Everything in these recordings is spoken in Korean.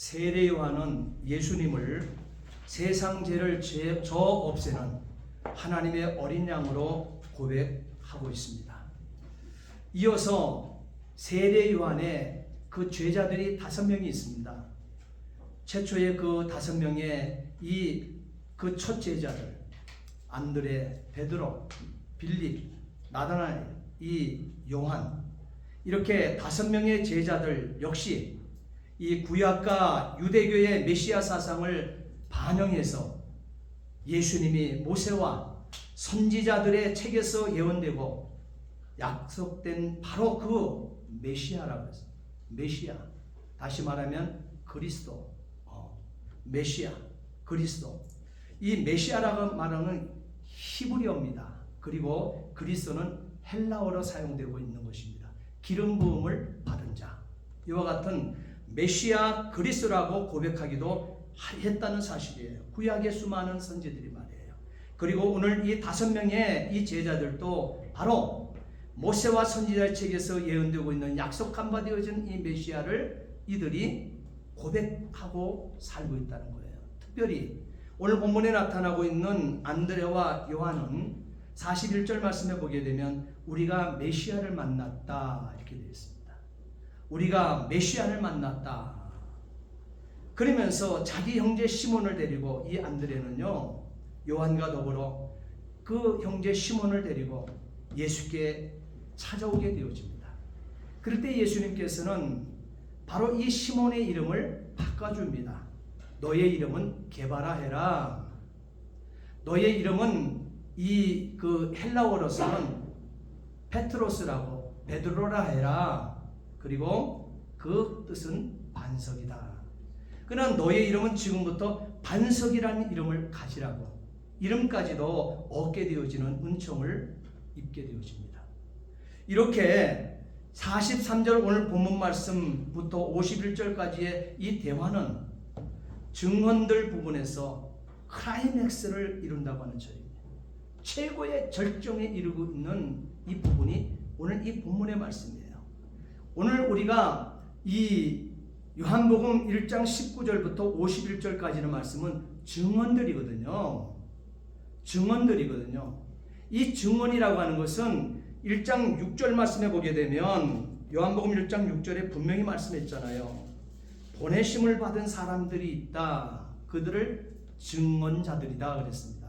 세례 요한은 예수님을 세상 죄를 저 없애는 하나님의 어린 양으로 고백하고 있습니다. 이어서 세례 요한의 그 제자들이 5명이 있습니다. 최초의 그 5명의 그 첫 제자들, 안드레, 베드로, 빌립, 나다나엘, 요한, 이렇게 5명의 제자들 역시 이 구약과 유대교의 메시아 사상을 반영해서 예수님이 모세와 선지자들의 책에서 예언되고 약속된 바로 그 메시아라고 했어요. 메시아, 다시 말하면 그리스도, 메시아, 그리스도. 이 메시아라고 말하는 히브리어입니다. 그리고 그리스도는 헬라어로 사용되고 있는 것입니다. 기름 부음을 받은 자. 이와 같은 메시아 그리스도라고 고백하기도 했다는 사실이에요. 구약의 수많은 선지들이 말이에요. 그리고 오늘 이 5명의 이 제자들도 바로 모세와 선지자의 책에서 예언되고 있는 약속한 바 되어진 이 메시아를 이들이 고백하고 살고 있다는 거예요. 특별히 오늘 본문에 나타나고 있는 안드레와 요한은 41절 말씀에 보게 되면 우리가 메시아를 만났다 이렇게 되어 있습니다. 우리가 메시아를 만났다. 그러면서 자기 형제 시몬을 데리고 이 안드레는요, 요한과 더불어 그 형제 시몬을 데리고 예수께 찾아오게 되어집니다. 그럴 때 예수님께서는 바로 이 시몬의 이름을 바꿔줍니다. 너의 이름은 게바라 해라. 너의 이름은 그 헬라어로서는 페트로스라고 베드로라 해라. 그리고 그 뜻은 반석이다. 그러나 너의 이름은 지금부터 반석이라는 이름을 가지라고, 이름까지도 얻게 되어지는 은총을 입게 되어집니다. 이렇게 43절 오늘 본문 말씀부터 51절까지의 이 대화는 증언들 부분에서 클라이맥스를 이룬다고 하는 절입니다. 최고의 절정에 이르고 있는 이 부분이 오늘 이 본문의 말씀이에요. 오늘 우리가 이 요한복음 1장 19절부터 51절까지의 말씀은 증언들이거든요. 증언들이거든요. 이 증언이라고 하는 것은 1장 6절 말씀에 보게 되면 요한복음 1장 6절에 분명히 말씀했잖아요. 보내심을 받은 사람들이 있다. 그들을 증언자들이다 그랬습니다.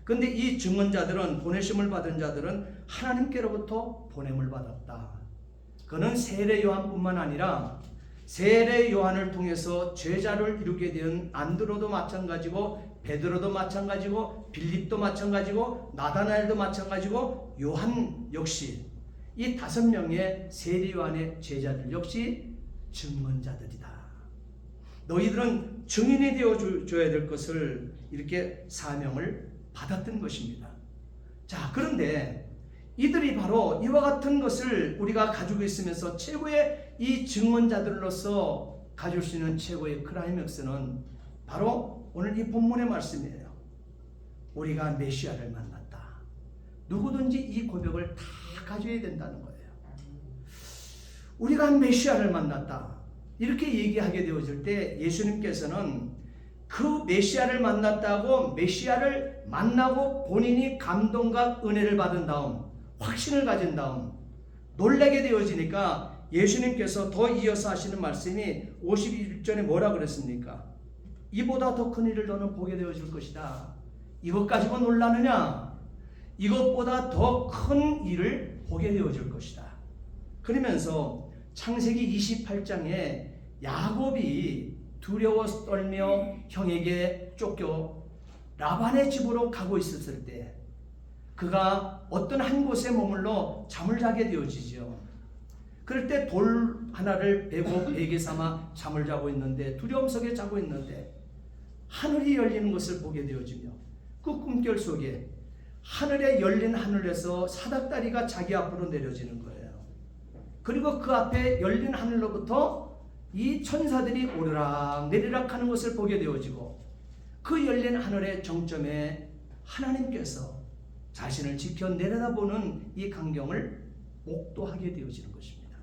그런데 이 증언자들은, 보내심을 받은 자들은 하나님께로부터 보냄을 받았다. 그는 세례 요한뿐만 아니라 세례 요한을 통해서 제자를 이루게 된 안드로도 마찬가지고, 베드로도 마찬가지고, 빌립도 마찬가지고, 나다나엘도 마찬가지고, 요한 역시 이 5명의 세례 요한의 제자들 역시 증언자들이다. 너희들은 증인이 되어줘야 될 것을 이렇게 사명을 받았던 것입니다. 자, 그런데 이들이 바로 이와 같은 것을 우리가 가지고 있으면서 최고의 이 증언자들로서 가질 수 있는 최고의 클라이맥스는 바로 오늘 이 본문의 말씀이에요. 우리가 메시아를 만났다. 누구든지 이 고백을 다 가져야 된다는 거예요. 우리가 메시아를 만났다. 이렇게 얘기하게 되어질 때 예수님께서는 그 메시아를 만났다고, 메시아를 만나고 본인이 감동과 은혜를 받은 다음, 확신을 가진 다음 놀라게 되어지니까 예수님께서 더 이어서 하시는 말씀이 51절에 뭐라 그랬습니까? 이보다 더 큰 일을 너는 보게 되어질 것이다. 이것 가지고 놀라느냐? 이것보다 더 큰 일을 보게 되어질 것이다. 그러면서 창세기 28장에 야곱이 두려워 떨며 형에게 쫓겨 라반의 집으로 가고 있었을 때 그가 어떤 한 곳에 머물러 잠을 자게 되어지죠. 그럴 때 돌 하나를 베고 베개 삼아 잠을 자고 있는데, 두려움 속에 자고 있는데 하늘이 열리는 것을 보게 되어지며, 그 꿈결 속에 하늘에 열린 하늘에서 사닥다리가 자기 앞으로 내려지는 거예요. 그리고 그 앞에 열린 하늘로부터 이 천사들이 오르락 내리락 하는 것을 보게 되어지고, 그 열린 하늘의 정점에 하나님께서 자신을 지켜 내려다보는 이 광경을 목도하게 되어지는 것입니다.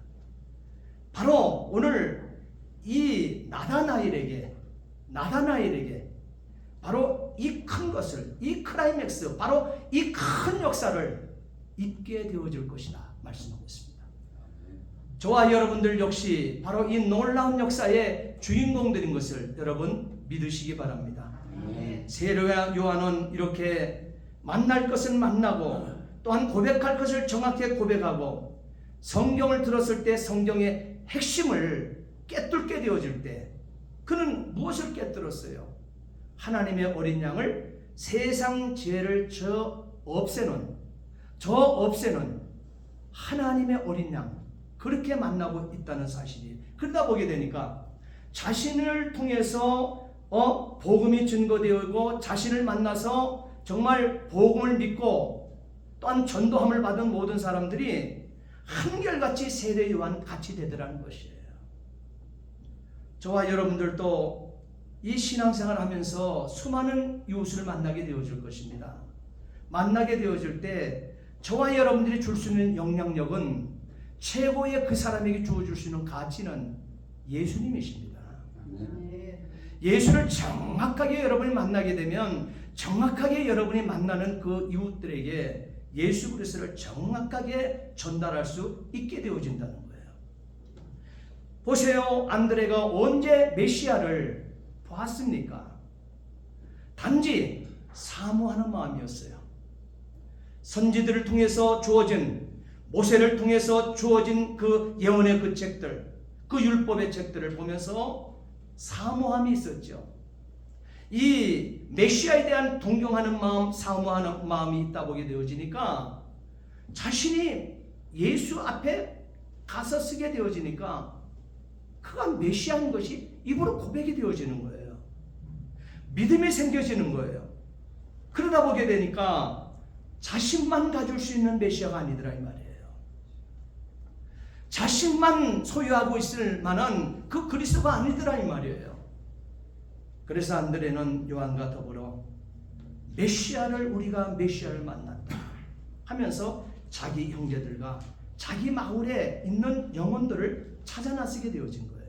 바로 오늘 이 나다나엘에게 바로 이 큰 것을, 이 클라이맥스, 바로 이 큰 역사를 입게 되어질 것이다 말씀하고 있습니다. 저와 여러분들 역시 바로 이 놀라운 역사의 주인공들인 것을 여러분 믿으시기 바랍니다. 세례 요한은 이렇게 만날 것은 만나고 또한 고백할 것을 정확히 고백하고 성경을 들었을 때 성경의 핵심을 깨뚫게 되어질 때 그는 무엇을 깨뚫었어요? 하나님의 어린 양을 세상 죄를 없애는 하나님의 어린 양, 그렇게 만나고 있다는 사실이. 그러다 보게 되니까 자신을 통해서 복음이 증거되고 자신을 만나서 정말 복음을 믿고 또한 전도함을 받은 모든 사람들이 한결같이 세례 요한 같이 되더라는 것이에요. 저와 여러분들도 이 신앙생활 하면서 수많은 이웃을 만나게 되어질 것입니다. 만나게 되어질 때 저와 여러분들이 줄 수 있는 영향력은 최고의 그 사람에게 주어줄 수 있는 가치는 예수님이십니다. 예수를 정확하게 여러분이 만나게 되면 정확하게 여러분이 만나는 그 이웃들에게 예수 그리스도를 정확하게 전달할 수 있게 되어진다는 거예요. 보세요. 안드레가 언제 메시아를 보았습니까? 단지 사모하는 마음이었어요. 선지들을 통해서 주어진, 모세를 통해서 주어진 그 예언의 그 책들, 그 율법의 책들을 보면서 사모함이 있었죠. 이 메시아에 대한 동경하는 마음, 사모하는 마음이 있다 보게 되어지니까 자신이 예수 앞에 가서 쓰게 되어지니까 그가 메시아인 것이 입으로 고백이 되어지는 거예요. 믿음이 생겨지는 거예요. 그러다 보게 되니까 자신만 가질 수 있는 메시아가 아니더라 이 말이에요. 자신만 소유하고 있을 만한 그 그리스도가 아니더라 이 말이에요. 그래서 안드레는 요한과 더불어 우리가 메시아를 만났다 하면서 자기 형제들과 자기 마을에 있는 영혼들을 찾아 나서게 되어진 거예요.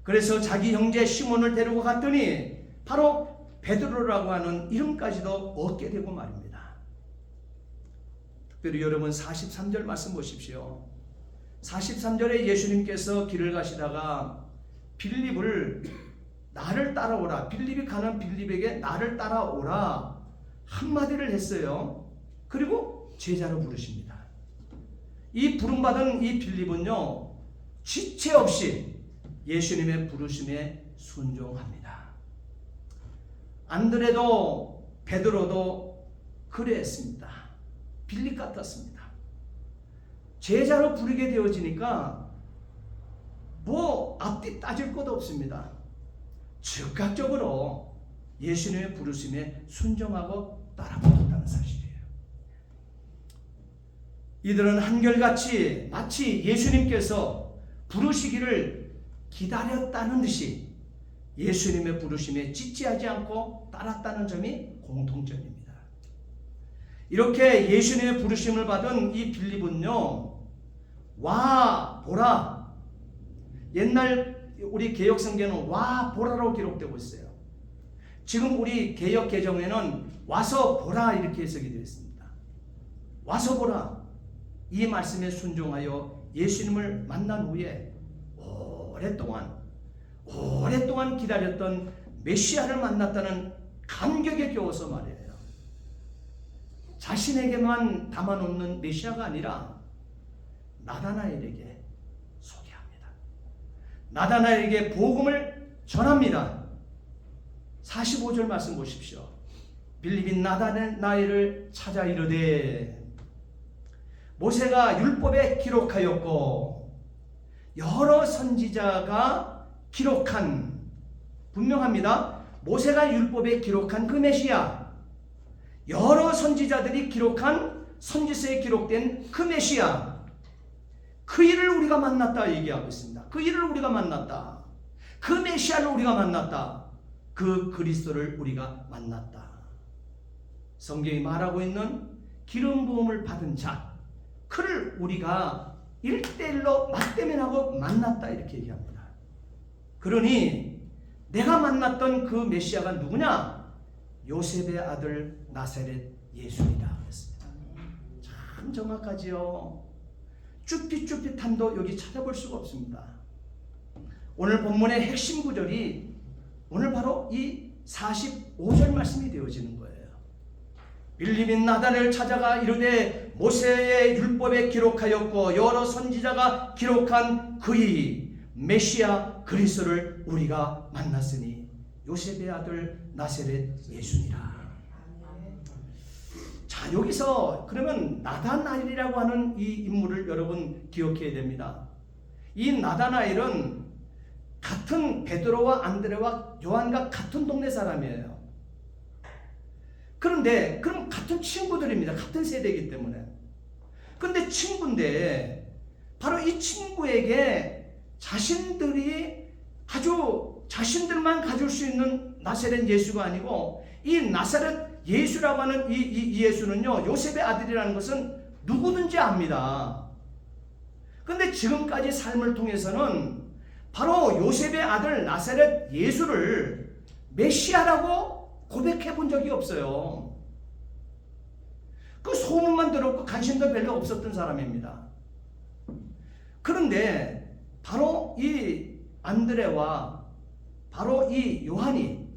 그래서 자기 형제 시몬을 데리고 갔더니 바로 베드로라고 하는 이름까지도 얻게 되고 말입니다. 특별히 여러분 43절 말씀 보십시오. 43절에 예수님께서 길을 가시다가 빌립을 나를 따라오라, 빌립이 가는 빌립에게 나를 따라오라 한마디를 했어요. 그리고 제자로 부르십니다. 이 부름받은 이 빌립은요 지체 없이 예수님의 부르심에 순종합니다. 안드레도 베드로도 그랬습니다. 빌립 같았습니다. 제자로 부르게 되어지니까 뭐 앞뒤 따질 것도 없습니다. 즉각적으로 예수님의 부르심에 순종하고 따라붙었다는 사실이에요. 이들은 한결같이 마치 예수님께서 부르시기를 기다렸다는 듯이 예수님의 부르심에 찌찌하지 않고 따랐다는 점이 공통점입니다. 이렇게 예수님의 부르심을 받은 이 빌립은요, 와 보라, 옛날 우리 개역 성경에는 와 보라로 기록되고 있어요. 지금 우리 개역 개정에는 와서 보라 이렇게 해석이 되어 있습니다. 와서 보라, 이 말씀에 순종하여 예수님을 만난 후에 오랫동안 기다렸던 메시아를 만났다는 감격에 겨워서 말이에요. 자신에게만 담아놓는 메시아가 아니라 나다나엘에게 소개합니다. 나다나엘에게 복음을 전합니다. 45절 말씀 보십시오. 빌립이 나다나엘을 찾아 이르되 모세가 율법에 기록하였고 여러 선지자가 기록한, 분명합니다. 모세가 율법에 기록한 그 메시아, 여러 선지자들이 기록한 선지서에 기록된 그 메시아, 그 일을 우리가 만났다 얘기하고 있습니다. 그 일을 우리가 만났다. 그 메시아를 우리가 만났다. 그 그리스도를 우리가 만났다. 성경이 말하고 있는 기름 부음을 받은 자, 그를 우리가 1:1로 맞대면하고 만났다 이렇게 얘기합니다. 그러니 내가 만났던 그 메시아가 누구냐? 요셉의 아들 나사렛 예수이다 그랬습니다. 참 정확하지요. 쭈삣쭈삣함도 여기 찾아볼 수가 없습니다. 오늘 본문의 핵심 구절이 오늘 바로 이 45절 말씀이 되어지는 거예요. 빌립이 나단을 찾아가 이르되 모세의 율법에 기록하였고 여러 선지자가 기록한 그의 메시아 그리스도를 우리가 만났으니 요셉의 아들 나사렛 예수니라. 자, 여기서 그러면 나다나엘이라고 하는 이 인물을 여러분 기억해야 됩니다. 이 나다나엘은 같은 베드로와 안드레와 요한과 같은 동네 사람이에요. 그런데 그럼 같은 친구들입니다. 같은 세대이기 때문에. 그런데 친구인데 바로 이 친구에게 자신들이 아주 자신들만 가질 수 있는 나사렛 예수가 아니고 이 나사렛 예수라고 하는 이 예수는요, 요셉의 아들이라는 것은 누구든지 압니다. 그런데 지금까지 삶을 통해서는 바로 요셉의 아들 나사렛 예수를 메시아라고 고백해 본 적이 없어요. 그 소문만 들었고 관심도 별로 없었던 사람입니다. 그런데 바로 이 안드레와 바로 이 요한이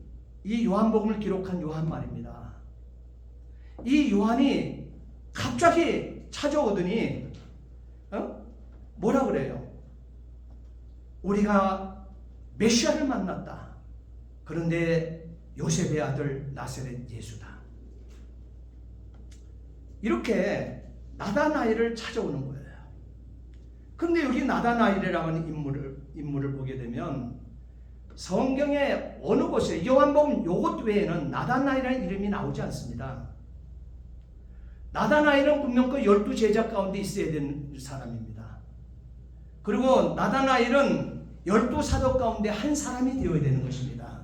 이 요한복음을 기록한 요한 말입니다. 이 요한이 갑자기 찾아오더니 뭐라 그래요? 우리가 메시아를 만났다. 그런데 요셉의 아들 나사렛 예수다. 이렇게 나다나엘을 찾아오는 거예요. 그런데 여기 나다나엘이라는 인물을 보게 되면 성경의 어느 곳에 요한복음 요것 외에는 나다나엘이라는 이름이 나오지 않습니다. 나다나엘은 분명 그 12제자 가운데 있어야 되는 사람입니다. 그리고 나다나엘은 12사도 가운데 한 사람이 되어야 되는 것입니다.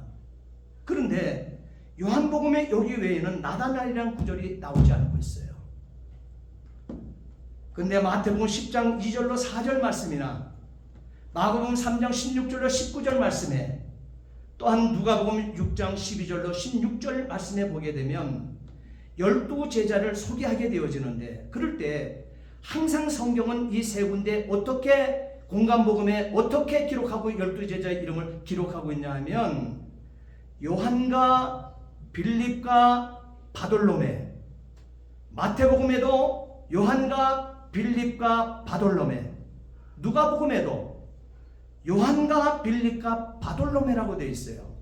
그런데 요한복음의 여기 외에는 나다나엘이라는 구절이 나오지 않고 있어요. 그런데 마태복음 10장 2절로 4절 말씀이나 마가복음 3장 16절로 19절 말씀에 또한 누가복음 6장 12절로 16절 말씀에 보게 되면 12제자를 소개하게 되어지는데 그럴 때 항상 성경은 이 세 군데 어떻게 공간복음에 어떻게 기록하고 12제자의 이름을 기록하고 있냐 하면 요한과 빌립과 바돌로메, 마태복음에도 요한과 빌립과 바돌로메, 누가복음에도 요한과 빌립과 바돌로메라고 되어 있어요.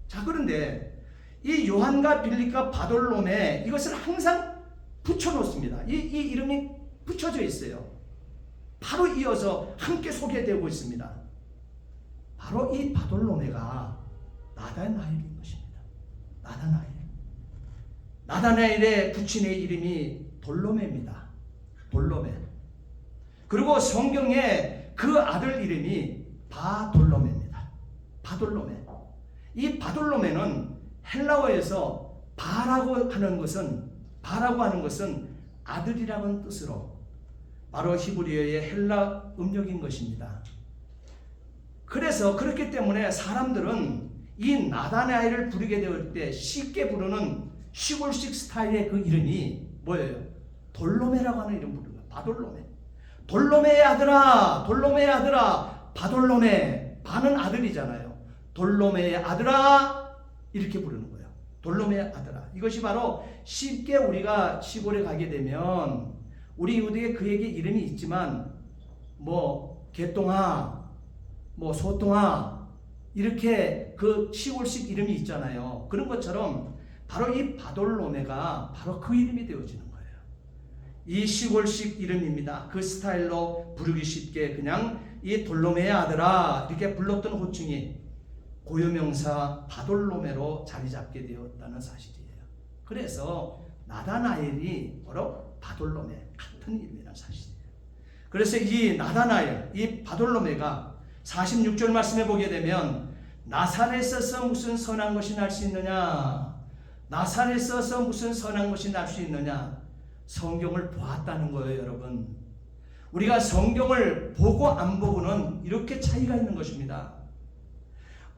자, 그런데 이 요한과 빌립과 바돌로메 이것을 항상 붙여놓습니다. 이 이름이 붙여져 있어요. 바로 이어서 함께 소개되고 있습니다. 바로 이 바돌로메가 나다나엘인 것입니다. 나다나엘의 부친의 이름이 돌로메입니다. 돌로메. 그리고 성경에 그 아들 이름이 바돌로메입니다. 바돌로메. 이 바돌로메는 헬라어에서 바라고 하는 것은 아들이라는 뜻으로 바로 히브리어의 헬라 음력인 것입니다. 그래서 그렇기 때문에 사람들은 이 나다나엘을 부르게 되을 때 쉽게 부르는 시골식 스타일의 그 이름이 뭐예요? 돌로메라고 하는 이름 부르는 거예요. 바돌로메. 돌로메의 아들아, 돌로메의 아들아, 바돌로메. 바는 아들이잖아요. 돌로메의 아들아 이렇게 부르는 거예요. 돌로메의 아들아. 이것이 바로 쉽게 우리가 시골에 가게 되면 우리 이웃에게 그에게 이름이 있지만 뭐 개똥아, 뭐 소똥아 이렇게 그 시골식 이름이 있잖아요. 그런 것처럼 바로 이 바돌로메가 바로 그 이름이 되어지는 거예요. 이 시골식 이름입니다. 그 스타일로 부르기 쉽게 그냥 이 돌로메의 아들아 이렇게 불렀던 호칭이 고유명사 바돌로메로 자리 잡게 되었다는 사실이에요. 그래서 나다나엘이 바로 바돌로메 같은 이름이라는 사실이에요. 그래서 이 나다나엘, 이 바돌로메가 46절 말씀에 보게 되면 나사렛에서 무슨 선한 것이 날 수 있느냐? 나사렛에서 무슨 선한 것이 날 수 있느냐? 성경을 보았다는 거예요, 여러분. 우리가 성경을 보고 안 보고는 이렇게 차이가 있는 것입니다.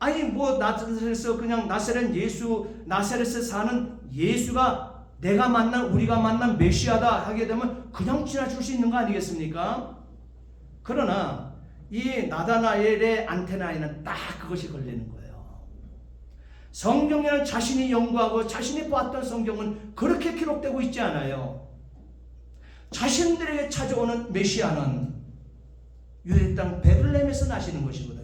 아니 뭐 나사렛에서 그냥 나사렛에 사는 예수가 내가 만난 우리가 만난 메시아다 하게 되면 그냥 지나칠 수 있는 거 아니겠습니까? 그러나 이 나다나엘의 안테나에는 딱 그것이 걸리는 거예요. 성경에는 자신이 연구하고 자신이 보았던 성경은 그렇게 기록되고 있지 않아요. 자신들에게 찾아오는 메시아는 유대 땅 베들레헴에서 나시는 것이거든요.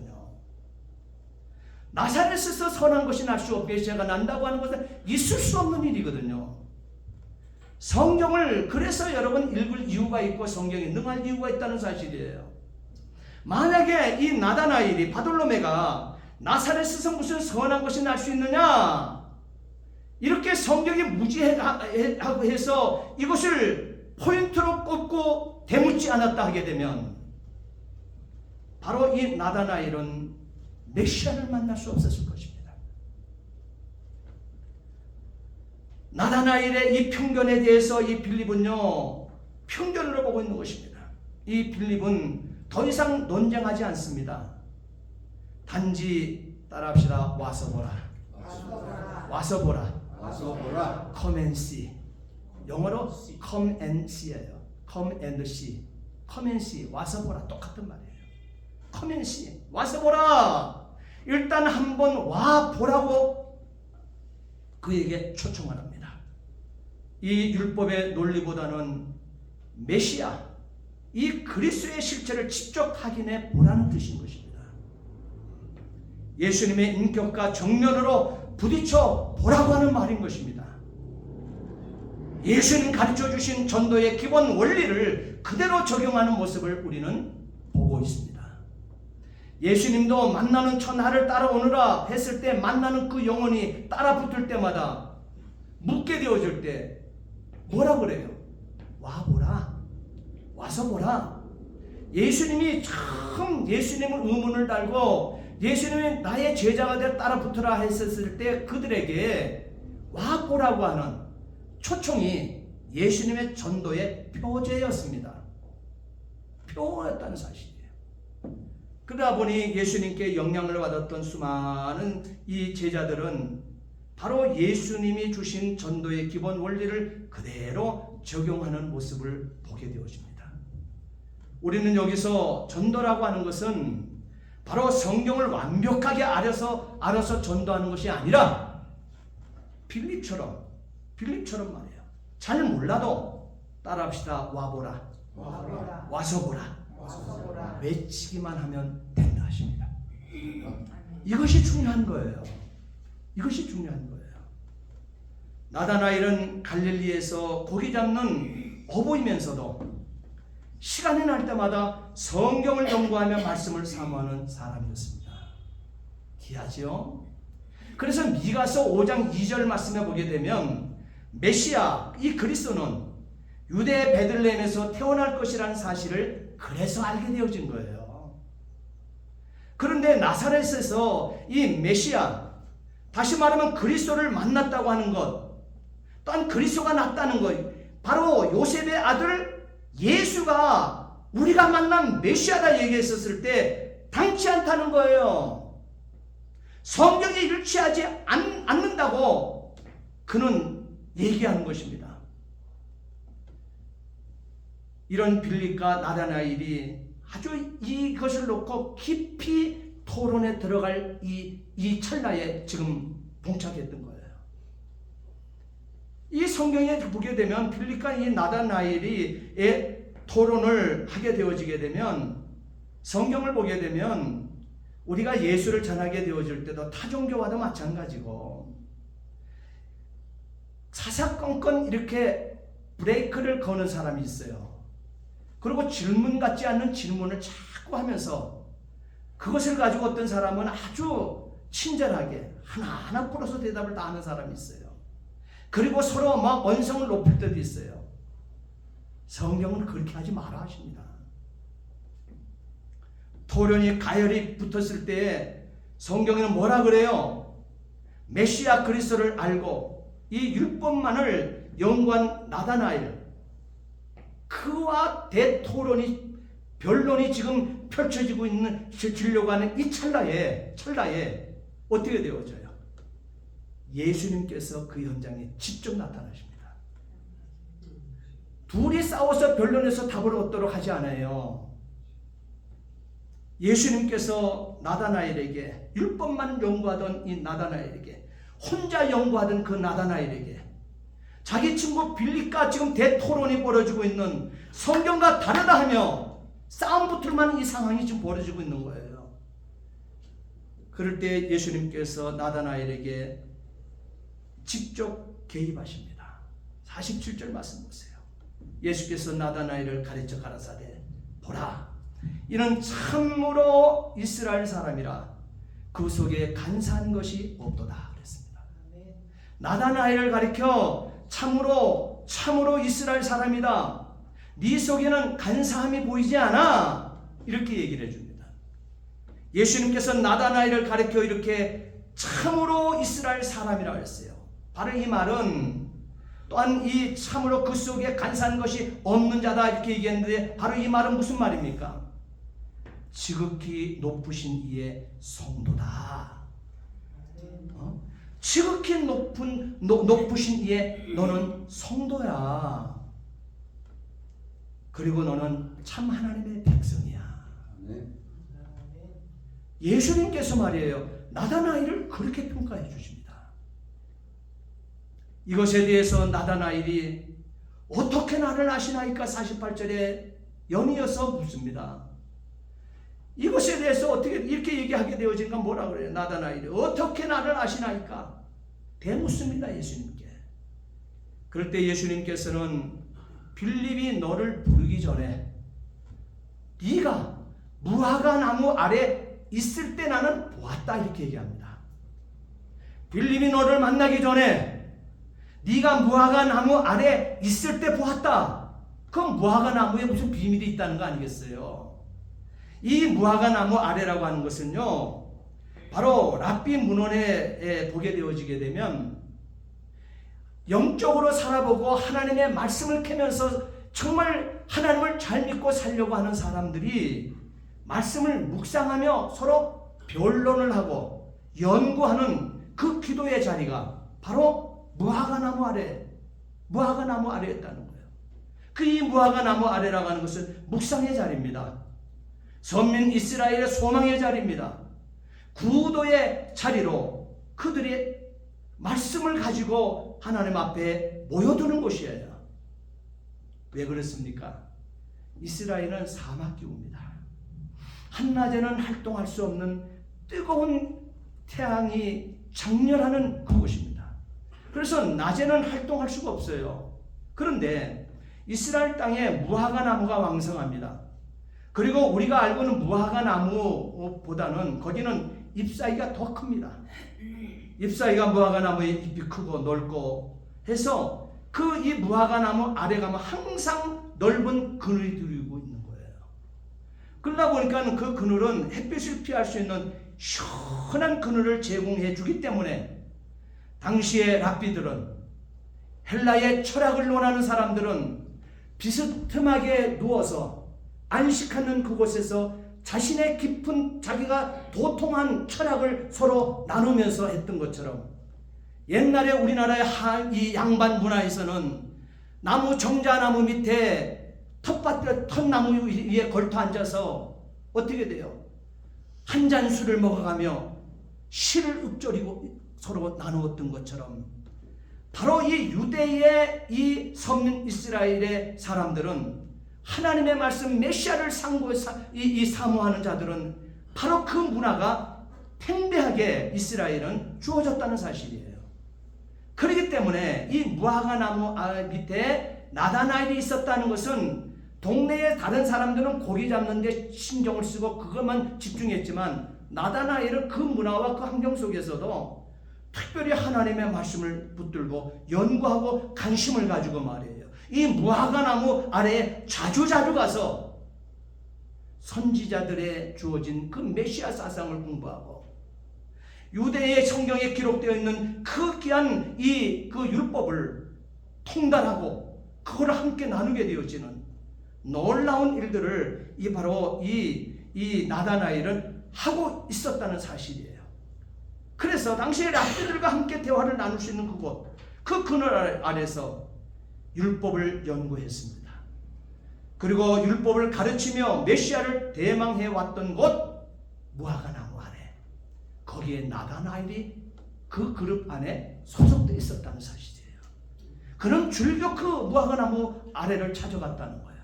나사렛에서 선한 것이 날 수 없게 메시아가 난다고 하는 것은 있을 수 없는 일이거든요. 성경을 그래서 여러분 읽을 이유가 있고 성경에 능할 이유가 있다는 사실이에요. 만약에 이 나다나엘이 바돌로메가 나사렛에서 무슨 선한 것이 날 수 있느냐 이렇게 성경이 무지하고 해서 이것을 포인트로 꼽고 대묻지 않았다 하게 되면 바로 이 나다나엘은 메시아를 만날 수 없었을 것입니다. 나다나엘의 이 편견에 대해서 이 빌립은요 편견으로 보고 있는 것입니다. 이 빌립은 더 이상 논쟁하지 않습니다. 단지 따라합시다. 와서 보라. 와서 보라. 와서 보라. Come and see. 영어로 come and see예요. Come and see. Come and see. 와서 보라. 똑같은 말이에요. Come and see. 와서 보라. 일단 한번 와 보라고 그에게 초청을 합니다. 이 율법의 논리보다는 메시아, 이 그리스도의 실체를 직접 확인해 보라는 뜻인 것입니다. 예수님의 인격과 정면으로 부딪혀 보라고 하는 말인 것입니다. 예수님 가르쳐 주신 전도의 기본 원리를 그대로 적용하는 모습을 우리는 보고 있습니다. 예수님도 만나는 천하를 따라오느라 했을 때 만나는 그 영혼이 따라 붙을 때마다 묻게 되어질 때 뭐라 그래요? 와 보라. 와서 보라. 예수님이 참 예수님을 의문을 달고 예수님이 나의 제자가 되어 따라 붙으라 했었을 때 그들에게 와 보라고 하는 초청이 예수님의 전도의 표제였습니다. 표였다는 사실이에요. 그러다 보니 예수님께 영향을 받았던 수많은 이 제자들은 바로 예수님이 주신 전도의 기본 원리를 그대로 적용하는 모습을 보게 되어집니다. 우리는 여기서 전도라고 하는 것은 바로 성경을 완벽하게 알아서 전도하는 것이 아니라 빌립처럼 말이에요. 잘 몰라도 따라합시다. 와보라. 와서 보라. 외치기만 하면 된다 하십니다. 이것이 중요한 거예요. 이것이 중요한 거예요. 나다나엘은 갈릴리에서 고기 잡는 어부이면서도 시간이 날 때마다 성경을 연구하며 말씀을 사모하는 사람이었습니다. 귀하지요? 그래서 미가서 5장 2절 말씀에 보게 되면 메시아, 이 그리스도는 유대 베들레헴에서 태어날 것이라는 사실을 그래서 알게 되어진 거예요. 그런데 나사렛에서 이 메시아, 다시 말하면 그리스도를 만났다고 하는 것, 또한 그리스도가 났다는 것, 바로 요셉의 아들 예수가 우리가 만난 메시아다 얘기했었을 때 당치 않다는 거예요. 성경에 일치하지 않는다고 그는 얘기하는 것입니다. 이런 빌립과 나다나엘이 아주 이것을 놓고 깊이 토론에 들어갈 이 찰나에 지금 봉착했던 거예요. 이 성경에 보게 되면 빌립과 이 나다나엘이 토론을 하게 되어지게 되면 성경을 보게 되면 우리가 예수를 전하게 되어질 때도 타종교와도 마찬가지고 사사건건 이렇게 브레이크를 거는 사람이 있어요. 그리고 질문 같지 않는 질문을 자꾸 하면서 그것을 가지고 어떤 사람은 아주 친절하게 하나하나 풀어서 대답을 다 하는 사람이 있어요. 그리고 서로 막 언성을 높일 때도 있어요. 성경은 그렇게 하지 마라 하십니다. 토론이 가열이 붙었을 때 성경에는 뭐라 그래요? 메시아 그리스도를 알고 이 율법만을 연구한 나다나엘, 그와 대토론이 변론이 지금 펼쳐지고 있는 지려고 하는 이 찰나에 어떻게 되어져요? 예수님께서 그 현장에 직접 나타나십니다. 둘이 싸워서 변론해서 답을 얻도록 하지 않아요. 예수님께서 나다나엘에게, 율법만 연구하던 이 나다나엘에게, 혼자 연구하던 그 나다나엘에게, 자기 친구 빌립과 지금 대토론이 벌어지고 있는, 성경과 다르다 하며 싸움 붙을 만한 이 상황이 지금 벌어지고 있는 거예요. 그럴 때 예수님께서 나다나엘에게 직접 개입하십니다. 47절 말씀 보세요. 예수께서 나다나엘을 가르쳐 가라사대, 보라, 이는 참으로 이스라엘 사람이라 그 속에 간사한 것이 없도다 그랬습니다. 나다나엘을 가리켜 참으로 이스라엘 사람이다, 네 속에는 간사함이 보이지 않아, 이렇게 얘기를 해줍니다. 예수님께서 나다나엘을 가리켜 이렇게 참으로 이스라엘 사람이라고 했어요. 바로 이 말은, 또한 이 참으로 그 속에 간사한 것이 없는 자다 이렇게 얘기했는데, 바로 이 말은 무슨 말입니까? 지극히 높으신 이의 성도다. 지극히 높으신 이의 너는 성도야. 그리고 너는 참 하나님의 백성이야. 예수님께서 말이에요, 나다나엘을 그렇게 평가해 주십니다. 이것에 대해서 나다나엘이 어떻게 나를 아시나이까 48절에 연이어서 묻습니다. 이것에 대해서 어떻게 이렇게 얘기하게 되어진가 뭐라 그래요? 나다나엘이 어떻게 나를 아시나이까 대묻습니다, 예수님께. 그럴 때 예수님께서는 빌립이 너를 부르기 전에 네가 무화과 나무 아래 있을 때 나는 보았다 이렇게 얘기합니다. 빌립이 너를 만나기 전에 네가 무화과 나무 아래 있을 때 보았다. 그럼 무화과 나무에 무슨 비밀이 있다는 거 아니겠어요? 이 무화과 나무 아래라고 하는 것은요, 바로 랍비 문헌에 보게 되어지게 되면 영적으로 살아보고 하나님의 말씀을 캐면서 정말 하나님을 잘 믿고 살려고 하는 사람들이 말씀을 묵상하며 서로 변론을 하고 연구하는 그 기도의 자리가 바로 무화과 나무 아래였다는 거예요. 그 이 무화과 나무 아래라고 하는 것은 묵상의 자리입니다. 선민 이스라엘의 소망의 자리입니다. 구도의 자리로 그들이 말씀을 가지고 하나님 앞에 모여드는 곳이에요. 왜 그렇습니까? 이스라엘은 사막기후입니다. 한낮에는 활동할 수 없는 뜨거운 태양이 장렬하는 그곳입니다. 그래서 낮에는 활동할 수가 없어요. 그런데 이스라엘 땅에 무화과 나무가 왕성합니다. 그리고 우리가 알고 있는 무화과 나무보다는 거기는 잎사귀가 더 큽니다. 잎사귀가 무화과 나무의 잎이 크고 넓고 해서 그 이 무화과 나무 아래 가면 항상 넓은 그늘이 들이고 있는 거예요. 그러다 보니까 그 그늘은 햇빛을 피할 수 있는 시원한 그늘을 제공해 주기 때문에 당시의 랍비들은, 헬라의 철학을 논하는 사람들은 비스듬하게 누워서 안식하는 그곳에서 자신의 깊은 자기가 도통한 철학을 서로 나누면서 했던 것처럼, 옛날에 우리나라의 이 양반 문화에서는 나무 정자나무 밑에 텃나무 위에 걸터 앉아서 어떻게 돼요? 한 잔 술을 먹어가며 시를 읊조리고 서로 나누었던 것처럼, 바로 이 유대의 이 선민 이스라엘의 사람들은, 하나님의 말씀 메시아를 사모하는 자들은 바로 그 문화가 팽배하게 이스라엘은 주어졌다는 사실이에요. 그렇기 때문에 이 무화과 나무 밑에 나다나엘이 있었다는 것은, 동네의 다른 사람들은 고기 잡는 데 신경을 쓰고 그것만 집중했지만, 나다나엘은 그 문화와 그 환경 속에서도 특별히 하나님의 말씀을 붙들고 연구하고 관심을 가지고 말이에요, 이 무화과 나무 아래에 자주 가서 선지자들의 주어진 그 메시아 사상을 공부하고, 유대의 성경에 기록되어 있는 그 귀한 그 율법을 통달하고 그걸 함께 나누게 되어지는 놀라운 일들을 바로 이 나다나엘은 하고 있었다는 사실이에요. 그래서 당시에 랍비들과 함께 대화를 나눌 수 있는 그곳, 그 그늘 아래서 율법을 연구했습니다. 그리고 율법을 가르치며 메시아를 대망해 왔던 곳, 무화과나무 아래, 거기에 나다나엘이 그 그룹 안에 소속되어 있었다는 사실이에요. 그는 줄겨 그 무화과나무 아래를 찾아갔다는 거예요.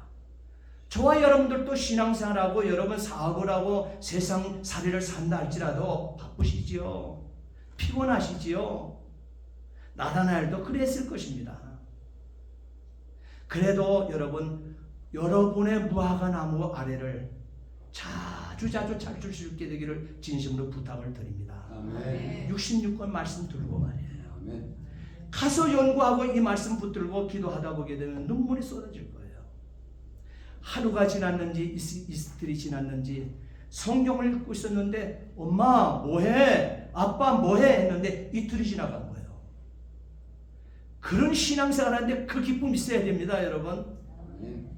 저와 여러분들도 신앙생활하고 여러분 사업을 하고 세상 살이를 산다 할지라도 바쁘시지요. 피곤하시지요. 나다나엘도 그랬을 것입니다. 그래도 여러분, 여러분의 무화과나무 아래를 자주 찾을 수 있게 되기를 진심으로 부탁을 드립니다. 아멘. 66권 말씀 들고 말이에요. 아멘. 가서 연구하고 이 말씀 붙들고 기도하다 보게 되면 눈물이 쏟아질 거예요. 하루가 지났는지 이틀이 지났는지 성경을 읽고 있었는데 엄마 뭐해? 아빠 뭐해? 했는데 이틀이 지나간 거예요. 그런 신앙생활 하는데 그 기쁨 있어야 됩니다, 여러분.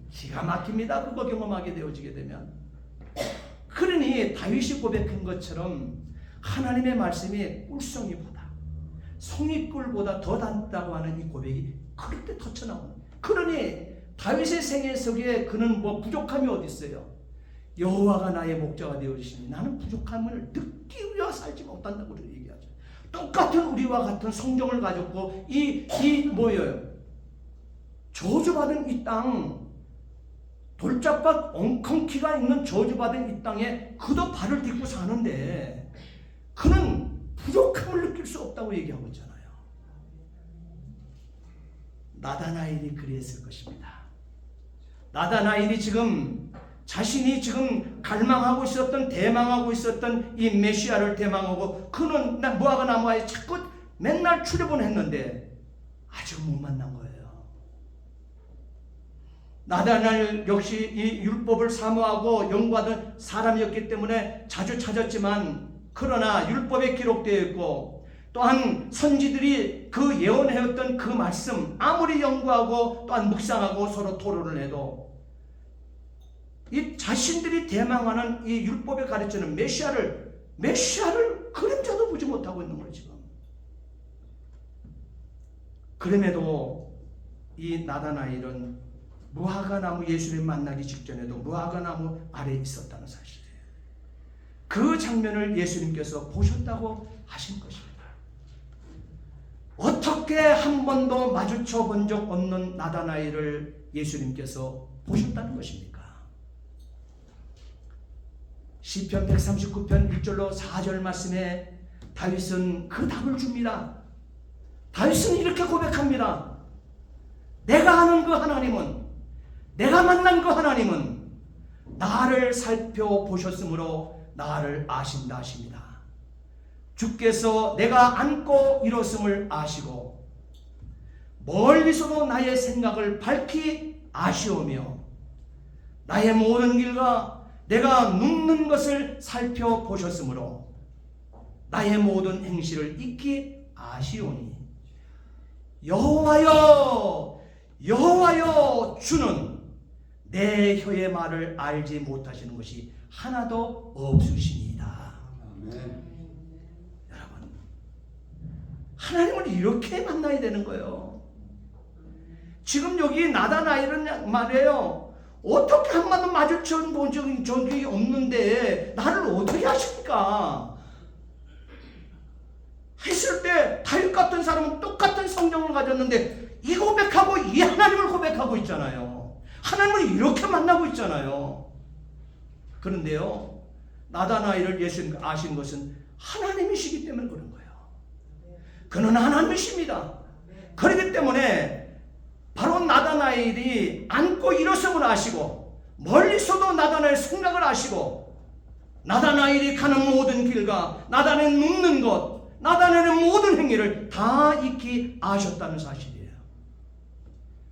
기가 막힙니다. 그거 경험하게 되어지게 되면. 그러니 다윗이 고백한 것처럼 하나님의 말씀이 꿀송이보다 송이꿀보다 더 닿다고 하는 이 고백이 그럴 때 터쳐나오는. 그러니 다윗의 생애 속에 그는 뭐 부족함이 어디 있어요? 여호와가 나의 목자가 되어주시니 나는 부족함을 느끼기 위해 살지 못한다고 얘기하죠. 똑같은 우리와 같은 성경을 가졌고 이 뭐예요? 저주받은 이 땅, 돌짝밭 엉겅퀴가 있는 저주받은 이 땅에 그도 발을 딛고 사는데 그는 부족함을 느낄 수 없다고 얘기하고 있잖아요. 나다나엘이 그랬을 것입니다. 나다나엘이 지금 자신이 지금 갈망하고 있었던, 대망하고 있었던 이 메시아를 대망하고 그는 무화과나무에 자꾸 맨날 출입을 했는데 아직 못 만난 거예요. 나다나엘 역시 이 율법을 사모하고 연구하던 사람이었기 때문에 자주 찾았지만 그러나 율법에 기록되어 있고 또한 선지들이 그 예언해왔던 그 말씀 아무리 연구하고 또한 묵상하고 서로 토론을 해도 이 자신들이 대망하는 이 율법에 가르치는 메시아를 그림자도 보지 못하고 있는 거예요 지금. 그럼에도 이 나다나엘은 무화과나무 예수님 만나기 직전에도 무화과나무 아래에 있었다는 사실이에요. 그 장면을 예수님께서 보셨다고 하신 것입니다. 어떻게 한 번도 마주쳐 본 적 없는 나다나엘을 예수님께서 보셨다는 것입니까? 시편 139편 1절로 4절 말씀에 다윗은 그 답을 줍니다. 다윗은 이렇게 고백합니다. 내가 아는 그 하나님은, 내가 만난 그 하나님은 나를 살펴보셨으므로 나를 아신다 하십니다. 주께서 내가 안고 일었음을 아시고 멀리서도 나의 생각을 밝히 아시오며 나의 모든 길과 내가 눕는 것을 살펴보셨으므로 나의 모든 행실을 익히 아시오니 여호와여 여호와여 주는 내 혀의 말을 알지 못하시는 것이 하나도 없으시니이다. 아멘. 여러분, 하나님을 이렇게 만나야 되는 거예요. 지금 여기 나다나엘은 말이에요. 어떻게 한 번도 마주쳐 본 적이 없는데 나를 어떻게 하십니까? 했을 때 다윗 같은 사람은 똑같은 성경을 가졌는데 이 고백하고 이 하나님을 고백하고 있잖아요. 하나님을 이렇게 만나고 있잖아요. 그런데요, 나다나엘을 예수님 아신 것은 하나님이시기 때문에 그런 거예요. 그는 하나님이십니다. 그렇기 때문에 바로 나다나엘이 안고 일었음을 아시고 멀리서도 나다나엘 생각을 아시고 나다나엘이 가는 모든 길과 나다나엘 눕는 것, 나다나엘의 모든 행위를 다 익히 아셨다는 사실이에요.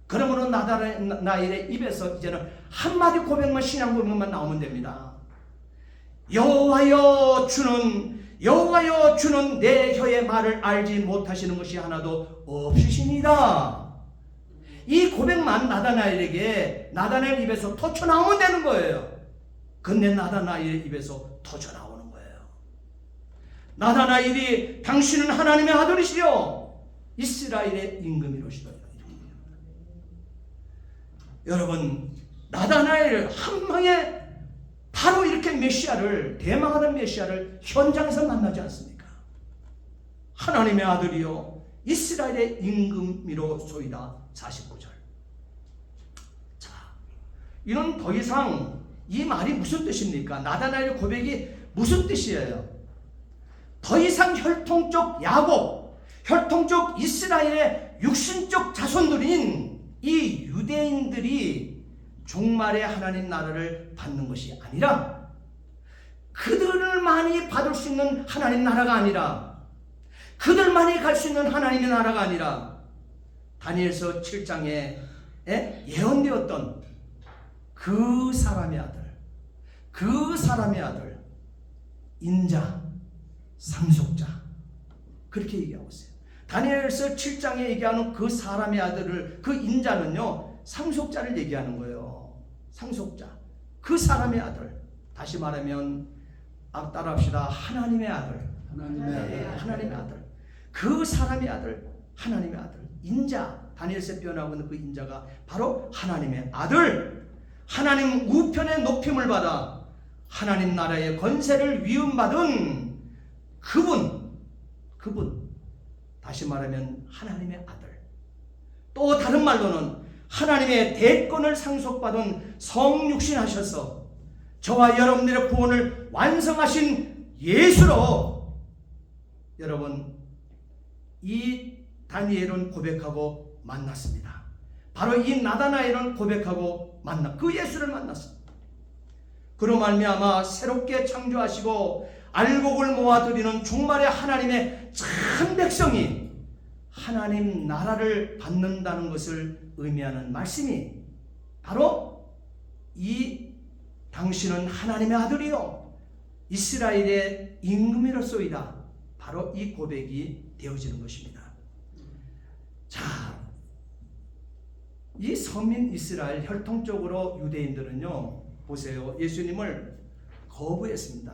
그러므로 나다나엘의 입에서 이제는 한마디 고백만, 신앙 고백만 나오면 됩니다. 여호와여 주는 내 혀의 말을 알지 못하시는 것이 하나도 없으시니라. 이 고백만 나다나엘에게 나다나엘 입에서 터쳐나오면 되는 거예요. 근데 나다나엘 입에서 터져나오는 거예요. 나다나엘이 당신은 하나님의 아들이시요 이스라엘의 임금이로시더라. 여러분, 나다나엘 한 방에 바로 이렇게 메시아를, 대망하는 메시아를 현장에서 만나지 않습니까? 하나님의 아들이요 이스라엘의 임금이로소이다. 45절. 자, 이는 더 이상 이 말이 무슨 뜻입니까? 나다나엘의 고백이 무슨 뜻이에요? 더 이상 혈통적 야곱, 혈통적 이스라엘의 육신적 자손들인 이 유대인들이 종말의 하나님 나라를 받는 것이 아니라, 그들만이 받을 수 있는 하나님 나라가 아니라, 그들만이 갈 수 있는 하나님의 나라가 아니라, 다니엘서 7장에 예언되었던 그 사람의 아들, 인자, 상속자, 그렇게 얘기하고 있어요. 다니엘서 7장에 얘기하는 그 사람의 아들을, 그 인자는요 상속자를 얘기하는 거예요. 상속자, 그 사람의 아들. 다시 말하면 따라합시다. 하나님의 아들. 하나님의 아들. 그 사람의 아들, 하나님의 아들. 인자, 다니엘서에 표현하고 있는 그 인자가 바로 하나님의 아들. 하나님 우편의 높임을 받아 하나님 나라의 권세를 위임받은 그분. 다시 말하면 하나님의 아들. 또 다른 말로는 하나님의 대권을 상속받은 성육신하셔서 저와 여러분들의 구원을 완성하신 예수로, 여러분, 이 다니엘은 고백하고 만났습니다. 바로 이 나다나엘은 고백하고 그 예수를 만났습니다. 그로 말미암아 새롭게 창조하시고 알곡을 모아드리는 종말의 하나님의 참 백성이 하나님 나라를 받는다는 것을 의미하는 말씀이 바로 이 당신은 하나님의 아들이요 이스라엘의 임금이로소이다. 바로 이 고백이 되어지는 것입니다. 자, 이 서민 이스라엘 혈통적으로 유대인들은요, 보세요, 예수님을 거부했습니다.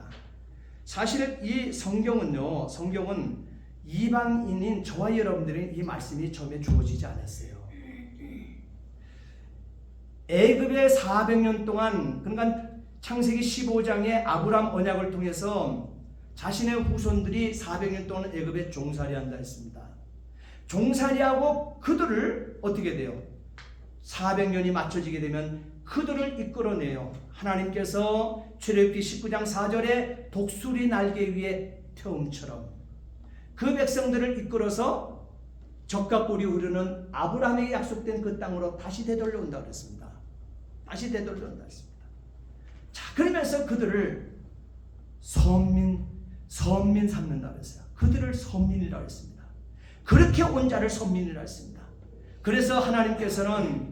사실 이 성경은 이방인인 저와 여러분들은 이 말씀이 처음에 주어지지 않았어요. 애굽에 400년 동안, 그러니까 창세기 15장에 아브라함 언약을 통해서 자신의 후손들이 400년 동안 애굽에 종살이한다 했습니다. 종살이하고 그들을 어떻게 돼요? 400년이 맞춰지게 되면 그들을 이끌어내요. 하나님께서 출애굽기 19장 4절에 독수리 날개 위에 태움처럼 그 백성들을 이끌어서 젖과 꿀이 흐르는 아브라함에게 약속된 그 땅으로 다시 되돌려온다 그랬습니다. 다시 되돌려온다 했습니다. 자, 그러면서 그들을 선민 삼는다 그랬어요. 그들을 선민이라고 했습니다. 그렇게 온 자를 선민이라고 했습니다. 그래서 하나님께서는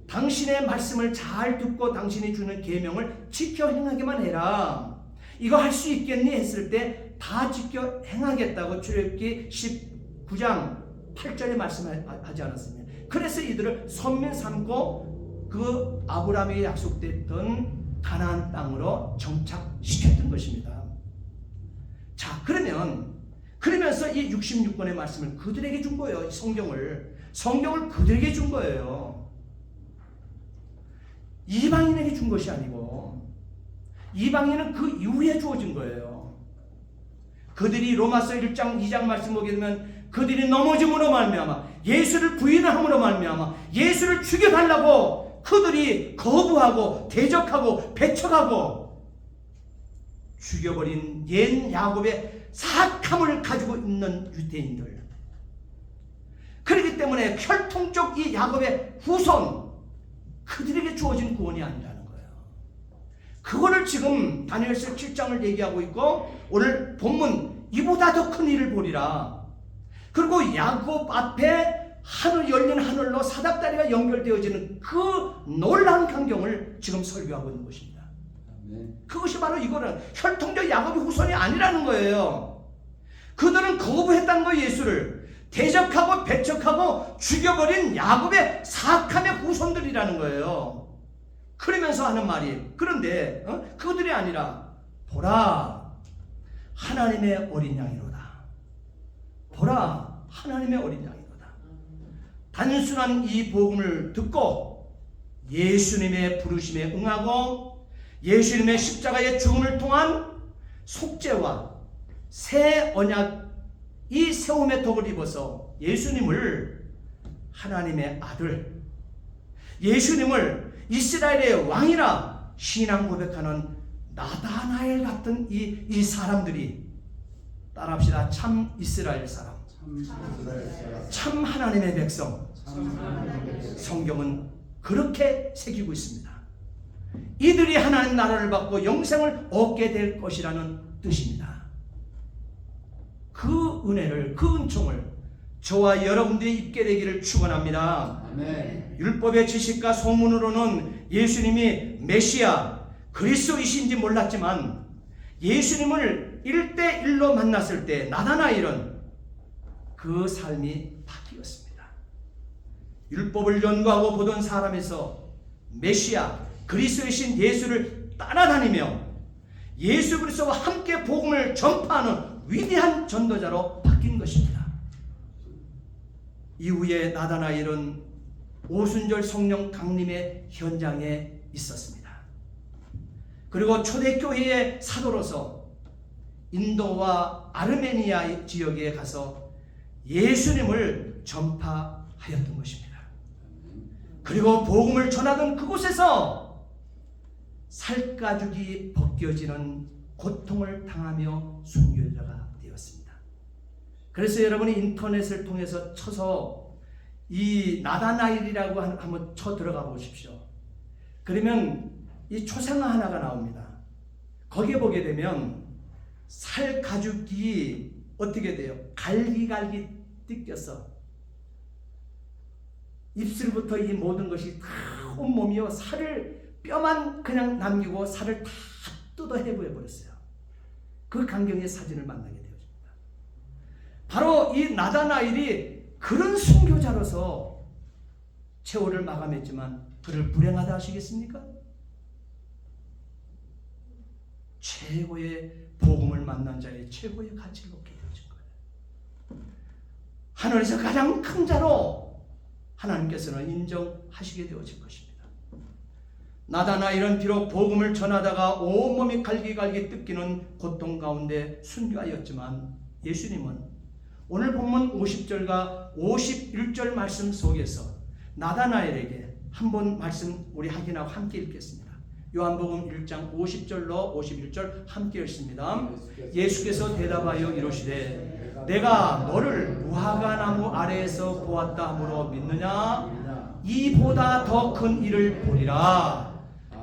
당신의 말씀을 잘 듣고 당신이 주는 계명을 지켜 행하기만 해라. 이거 할 수 있겠니? 했을 때 다 지켜 행하겠다고 출애굽기 19장 8절에 말씀하지 않았습니까? 그래서 이들을 선민 삼고 그 아브라함에게 약속됐던 가나안 땅으로 정착시켰던 것입니다. 자, 그러면서 이 66권의 말씀을 그들에게 준 거예요. 성경을 그들에게 준 거예요. 이방인에게 준 것이 아니고, 이방인은 그 이후에 주어진 거예요. 그들이 로마서 1장 2장 말씀 보게 되면 그들이 넘어짐으로 말미암아, 예수를 부인함으로 말미암아 예수를 죽여달라고 그들이 거부하고 대적하고 배척하고 죽여버린 옛 야곱의 사악함을 가지고 있는 유대인들. 그렇기 때문에 혈통적 이 야곱의 후손, 그들에게 주어진 구원이 아니라는 거예요. 그거를 지금 다니엘서 7장을 얘기하고 있고, 오늘 본문 이보다 더 큰 일을 보리라. 그리고 야곱 앞에 열린 하늘로 사닥다리가 연결되어지는 그 놀라운 광경을 지금 설교하고 있는 것입니다. 그것이 바로 이거는 혈통적 야곱의 후손이 아니라는 거예요. 그들은 거부했다는 거예요. 예수를 대적하고 배척하고 죽여버린 야곱의 사악함의 후손들이라는 거예요. 그러면서 하는 말이, 그런데 그들이 아니라 보라, 하나님의 어린 양이로다. 보라, 하나님의 어린 양이로다. 단순한 이 복음을 듣고 예수님의 부르심에 응하고 예수님의 십자가의 죽음을 통한 속죄와 새 언약, 이 세움의 덕을 입어서 예수님을 하나님의 아들, 예수님을 이스라엘의 왕이라 신앙 고백하는 나다나엘 같은 이 사람들이, 따라합시다. 참 이스라엘 사람, 참 하나님의 백성. 성경은 그렇게 새기고 있습니다. 이들이 하나님 나라를 받고 영생을 얻게 될 것이라는 뜻입니다. 그 은혜를, 그 은총을 저와 여러분들이 입게 되기를 축원합니다. 아멘. 율법의 지식과 소문으로는 예수님이 메시아 그리스도이신지 몰랐지만 예수님을 1대1로 만났을 때 나다나엘은 그 삶이 바뀌었습니다. 율법을 연구하고 보던 사람에서 메시아 그리스도이신 예수를 따라다니며 예수 그리스도와 함께 복음을 전파하는 위대한 전도자로 바뀐 것입니다. 이후에 나다나엘은 오순절 성령 강림의 현장에 있었습니다. 그리고 초대교회의 사도로서 인도와 아르메니아 지역에 가서 예수님을 전파하였던 것입니다. 그리고 복음을 전하던 그곳에서 살가죽이 벗겨지는 고통을 당하며 순교자가 되었습니다. 그래서 여러분이 인터넷을 통해서 쳐서 이 나다나엘이라고 한번 쳐 들어가 보십시오. 그러면 이 초상화 하나가 나옵니다. 거기에 보게 되면 살 가죽이 어떻게 돼요? 갈기갈기 뜯겨서 입술부터 이 모든 것이 다 온몸이요, 살을, 뼈만 그냥 남기고 살을 다 뜯어 해부해 버렸어요. 그 광경의 사진을 만나게 되었습니다. 바로 이 나다나엘이 그런 순교자로서 세월을 마감했지만 그를 불행하다 하시겠습니까? 최고의 복음을 만난 자의 최고의 가치를 얻게 되어진 거예요. 하늘에서 가장 큰 자로 하나님께서는 인정하시게 되어진 것입니다. 나다나엘은 비록 복음을 전하다가 온몸이 갈기갈기 뜯기는 고통 가운데 순교하였지만 예수님은 오늘 본문 50절과 51절 말씀 속에서 나다나엘에게 한번 말씀 우리 확인하고 함께 읽겠습니다. 요한복음 1장 50절로 51절 함께 읽습니다. 예수께서 대답하여 이르시되 내가 너를 무화과나무 아래에서 보았다 하므로 믿느냐? 이보다 더 큰 일을 보리라.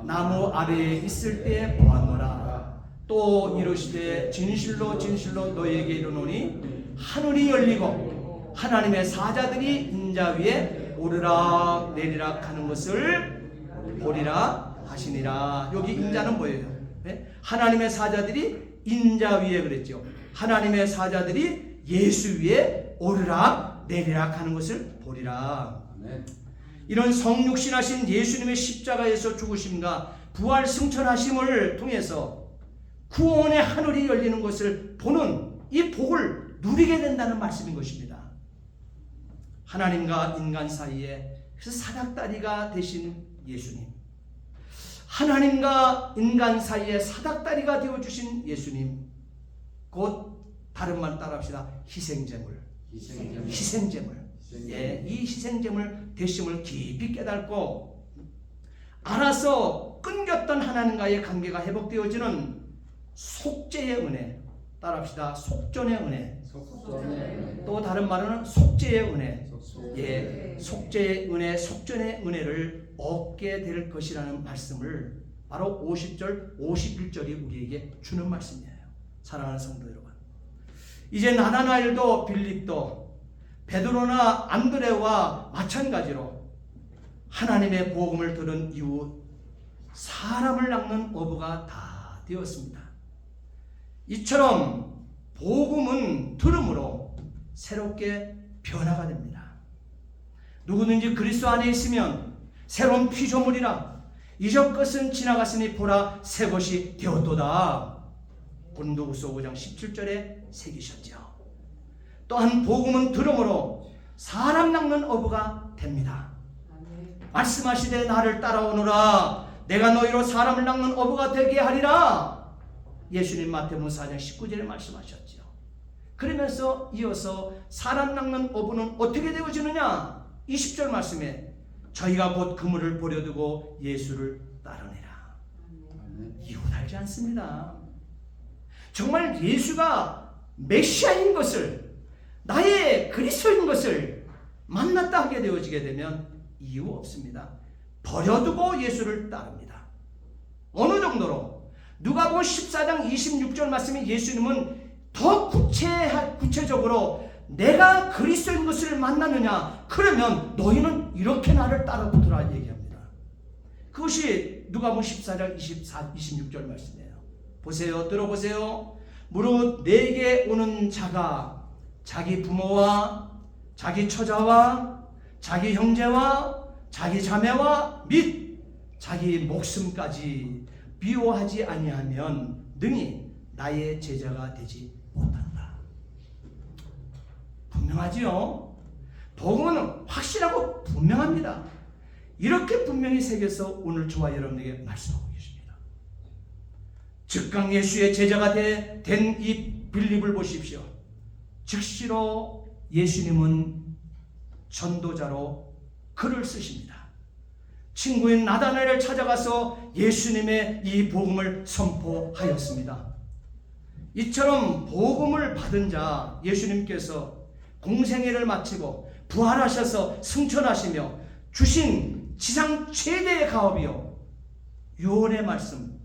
나무 아래에 있을 때 보았노라. 또 이르시되 진실로 진실로 너희에게 이르노니 하늘이 열리고 하나님의 사자들이 인자 위에 오르락 내리락 하는 것을 보리라 하시니라. 여기 인자는 뭐예요? 네? 하나님의 사자들이 인자 위에 그랬죠. 하나님의 사자들이 예수 위에 오르락 내리락 하는 것을 보리라. 아멘. 이런 성육신하신 예수님의 십자가에서 죽으심과 부활 승천하심을 통해서 구원의 하늘이 열리는 것을 보는 이 복을 누리게 된다는 말씀인 것입니다. 하나님과 인간 사이에 그래서 사닥다리가 되신 예수님, 하나님과 인간 사이에 사닥다리가 되어주신 예수님, 곧 다른 말 따라합시다. 희생제물. 예, 이 희생제물 되심을 깊이 깨닫고 알아서 끊겼던 하나님과의 관계가 회복되어지는 속죄의 은혜, 따라합시다. 속전의 은혜. 또 다른 말로는 속죄의 은혜. 예, 속죄의 은혜, 속전의 은혜를 얻게 될 것이라는 말씀을 바로 50절, 51절이 우리에게 주는 말씀이에요. 사랑하는 성도 여러분, 이제 나다나엘도 빌립도 베드로나 안드레와 마찬가지로 하나님의 복음을 들은 이후 사람을 낚는 어부가 다 되었습니다. 이처럼 복음은 들음으로 새롭게 변화가 됩니다. 누구든지 그리스도 안에 있으면 새로운 피조물이라 이전 것은 지나갔으니 보라 새 것이 되었도다. 고린도후서 5장 17절에 새기셨죠. 또한 복음은 들음으로 사람 낚는 어부가 됩니다. 말씀하시되 나를 따라오너라 내가 너희로 사람을 낚는 어부가 되게 하리라. 예수님 마태복음 4장 19절에 말씀하셨죠. 그러면서 이어서 사람 낚는 어부는 어떻게 되어지느냐? 20절 말씀에 저희가 곧 그물을 버려두고 예수를 따르니라. 이혼하지 않습니다. 정말 예수가 메시아인 것을, 나의 그리스도인 것을 만났다 하게 되어지게 되면 이유 없습니다. 버려두고 예수를 따릅니다. 어느 정도로? 누가복음 14장 26절 말씀에 예수님은 더 구체적으로 내가 그리스도인 것을 만나느냐? 그러면 너희는 이렇게 나를 따라붙으라 얘기합니다. 그것이 누가복음 14장 26절 말씀이에요. 보세요. 들어보세요. 무릇 내게 오는 자가 자기 부모와 자기 처자와 자기 형제와 자기 자매와 및 자기 목숨까지 미워하지 아니하면 능히 나의 제자가 되지 못한다. 분명하지요? 복음은 확실하고 분명합니다. 이렇게 분명히 새겨서 오늘 저와 여러분에게 말씀하고 계십니다. 즉각 예수의 제자가 된 이 빌립을 보십시오. 즉시로 예수님은 전도자로 글을 쓰십니다. 친구인 나다나엘을 찾아가서 예수님의 이 복음을 선포하였습니다. 이처럼 복음을 받은 자 예수님께서 공생애를 마치고 부활하셔서 승천하시며 주신 지상 최대의 가업이요 유언의 말씀,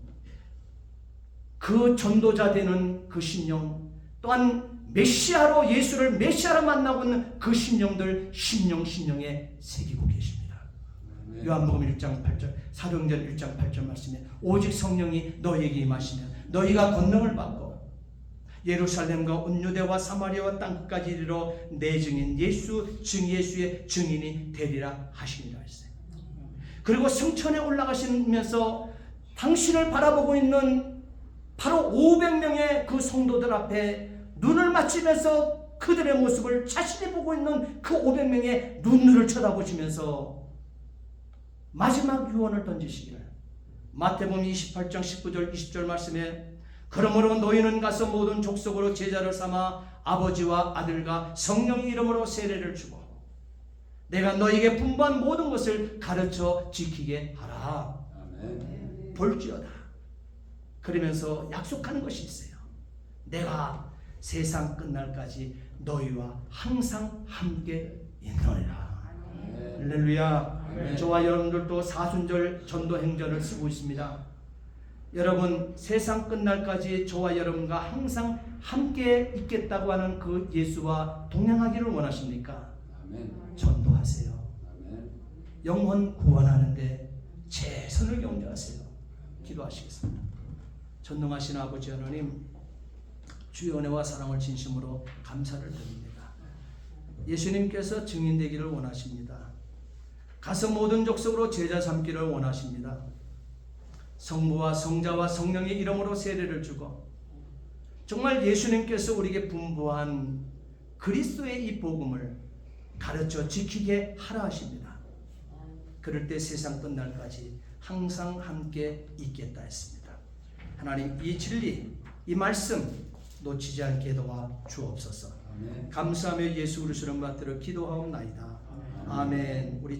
그 전도자 되는 그 심령, 또한 메시아로 예수를 메시아로 만나고 있는 그 심령들 심령에 새기고 계십니다. 요한복음 1장 8절, 사도행전 1장 8절 말씀에 오직 성령이 너희에게 임하시면 너희가 권능을 받고 예루살렘과 온 유대와 사마리아와 땅끝까지 이르러 내 증인 예수의 증인이 되리라 하시니라 했어요. 그리고 승천에 올라가시면서 당신을 바라보고 있는 바로 500명의 그 성도들 앞에 눈을 맞추면서 그들의 모습을 자신이 보고 있는 그 500명의 눈물을 쳐다보시면서 마지막 유언을 던지시기를 마태복음 28장 19절 20절 말씀에 그러므로 너희는 가서 모든 족속으로 제자를 삼아 아버지와 아들과 성령의 이름으로 세례를 주고 내가 너희에게 분부한 모든 것을 가르쳐 지키게 하라. 아멘. 볼지어다. 그러면서 약속하는 것이 있어요. 내가 세상 끝날까지 너희와 항상 함께 있노니라. 할렐루야. 저와 여러분들도 사순절 전도 행전을 쓰고 있습니다. 여러분 세상 끝날까지 저와 여러분과 항상 함께 있겠다고 하는 그 예수와 동행하기를 원하십니까? 아멘. 전도하세요. 아멘. 영혼 구원하는데 최선을 경주하세요. 기도하시겠습니다. 전능하신 아버지 하나님, 주의 은혜와 사랑을 진심으로 감사를 드립니다. 예수님께서 증인되기를 원하십니다. 가서 모든 족속으로 제자 삼기를 원하십니다. 성부와 성자와 성령의 이름으로 세례를 주고 정말 예수님께서 우리에게 분부한 그리스도의 이 복음을 가르쳐 지키게 하라 하십니다. 그럴 때 세상 끝날까지 항상 함께 있겠다 했습니다. 하나님, 이 진리, 이 말씀 놓치지 않게 도와 주옵소서. 아멘. 감사하며 예수 그리스도를 받들어 기도하옵나이다. 아멘. 우리